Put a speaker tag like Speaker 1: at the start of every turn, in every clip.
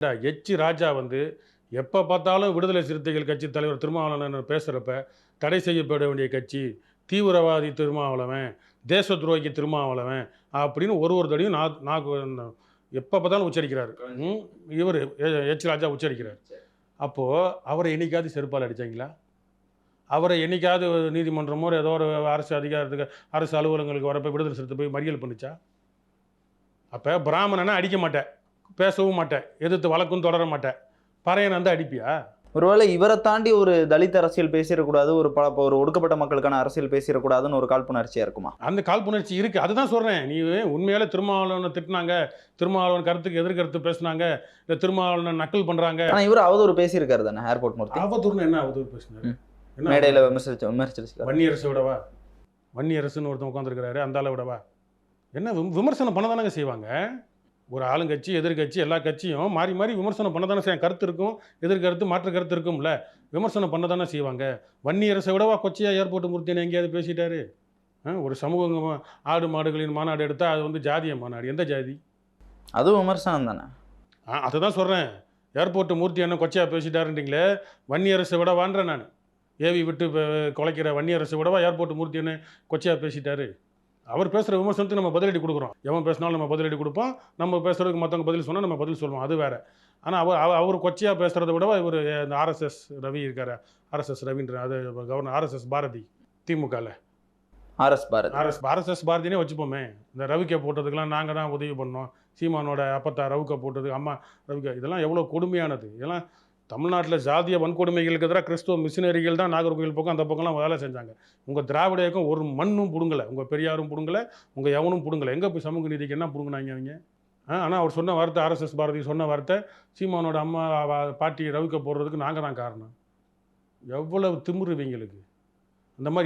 Speaker 1: H ராஜா வந்து எப்போ பார்த்தாலும் விடுதலை சிறுத்தைகள் கட்சி தலைவர் திருமாவளவன் பேசுகிறப்ப தடை செய்யப்பட வேண்டிய கட்சி, தீவிரவாதி திருமாவளவன், தேச துரோகி திருமாவளவன் அப்படின்னு ஒரு தடையும் எப்போ பார்த்தாலும் உச்சரிக்கிறாரு. இவர் எச் ராஜா உச்சரிக்கிறார். அப்போது அவரை என்னைக்காவது செருப்பால் அடித்தாங்களா? அவரை என்னைக்காவது நீதிமன்றமோ ஏதோ ஒரு அரசு அதிகாரத்துக்கு அரசு அலுவலகங்களுக்கு வரப்போ விடுதலை சிறுத்தை போய் மறியல் பண்ணுச்சா? அப்போ பிராமணனை அடிக்க மாட்டேன், பேசவும் மாட்டேன், எதிர்த்து வழக்கும் தொடர மாட்டேன், பறையன் வந்து அடிப்பியா?
Speaker 2: ஒருவேளை இவரை தாண்டி ஒரு தலித் அரசியல் பேசிடக்கூடாது, ஒரு ஒடுக்கப்பட்ட மக்களுக்கான அரசியல் பேசிடக்கூடாதுன்னு ஒரு காழ்ப்புணர்ச்சியா இருக்குமா?
Speaker 1: அந்த காழ்ப்புணர்ச்சி இருக்கு. அதுதான் சொல்றேன். நீ உண்மையாலே திருமாவளவனை திட்டினாங்க, திருமாவளவன் கருத்துக்கு எதிர்கருத்து பேசினாங்க, இல்லை திருமாவளவனை நக்கல் பண்றாங்க.
Speaker 2: ஆனா இவர் அவதூறு பேசியிருக்காரு தானே ஏர்போர்ட் மூர்த்தி?
Speaker 1: அவதூறுன்னு என்ன அவதூறு பேசினாரு?
Speaker 2: மேடையில் விமர்சிச்சு
Speaker 1: வன்னியரசு விடவா? வன்னியரசுன்னு ஒருத்தன் உட்காந்துருக்கிறாரு, அந்த ஆளை விடவா? என்ன விமர்சனம் பண்ண தானங்க செய்வாங்க. ஒரு ஆளுங்கட்சி எதிர்கட்சி எல்லா கட்சியும் மாறி மாறி விமர்சனம் பண்ண தானே செய்யும். கருத்து இருக்கும், எதிர்கருத்து மாற்று கருத்து இருக்கும்ல, விமர்சனம் பண்ண தானே செய்வாங்க. வன்னியரசை விடவா கொச்சையா ஏர்போர்ட் மூர்த்தின்னு எங்கேயாவது பேசிட்டாரு? ஒரு சமூக ஆடு மாடுகளின் மாநாடு எடுத்தால் அது வந்து ஜாதிய மாநாடு. எந்த ஜாதி?
Speaker 2: அதுவும் விமர்சனம் தானே.
Speaker 1: அதுதான் சொல்கிறேன். ஏர்போர்ட் மூர்த்தி என்ன கொச்சையா பேசிட்டாருன்றீங்களே, வன்னியரசை விடவான்றேன் நான். ஏவி விட்டு குலைக்கிற வன்னியரசை விடவா ஏர்போர்ட் மூர்த்தி என்ன கொச்சையா பேசிட்டாரு? அவர் பேசுகிற விமர்சனத்துக்கு நம்ம பதிலடி கொடுக்குறோம். எவன் பேசினாலும் நம்ம பதிலடி கொடுப்போம். நம்ம பேசுகிறதுக்கு மற்றவங்க பதில் சொன்னால் நம்ம பதில் சொல்லுவோம், அது வேறு. ஆனால் அவர் கொச்சையாக பேசுகிறத விடவா இவர் இந்த ஆர்எஸ்எஸ் ரவி இருக்கார், ஆர்எஸ்எஸ் ரவின்ற அது கவர்னர் ஆர்எஸ்எஸ் பாரதி திமுகவில் ஆர்எஸ்எஸ் பாரதினே வச்சுப்போமே. இந்த ரவிக்கை போட்டதுக்கெல்லாம் நாங்கள் தான் உதவி பண்ணோம். சீமானோட அப்பத்தா ரவுக்கை போட்டது, அம்மா ரவிக்கை, இதெல்லாம் எவ்வளோ கொடுமையானது. இதெல்லாம் தமிழ்நாட்டில் ஜாதிய வன்கொடுமைகளுக்கு எதிராக கிறிஸ்துவ மிஷினரிகள் தான் நாகர்கோவில் பக்கம் அந்த பக்கம்லாம் வேலை செஞ்சாங்க. உங்கள் திராவிட இயக்கம் ஒரு மண்ணும் பிடுங்கலை, உங்கள் பெரியாரும் பிடுங்கலை, உங்கள் எவனும் பிடுங்கலை. எங்கே போய் சமூக நீதிக்கு என்ன பிடுங்கினாங்க அவங்க? ஆனால் அவர் சொன்ன வார்த்தை, ஆர்எஸ்எஸ் பாரதி சொன்ன வார்த்தை, சீமானோட அம்மா பாட்டி ரவிக்க போடுறதுக்கு நாங்கள் தான் காரணம். எவ்வளவு திமிரு இவங்களுக்கு.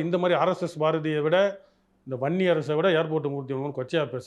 Speaker 1: இந்த மாதிரி ஆர்எஸ்எஸ் பாரதியை விட இந்த வன்னி அரசை விட ஏர்போர்ட் மூர்த்தி கொச்சையாக பேச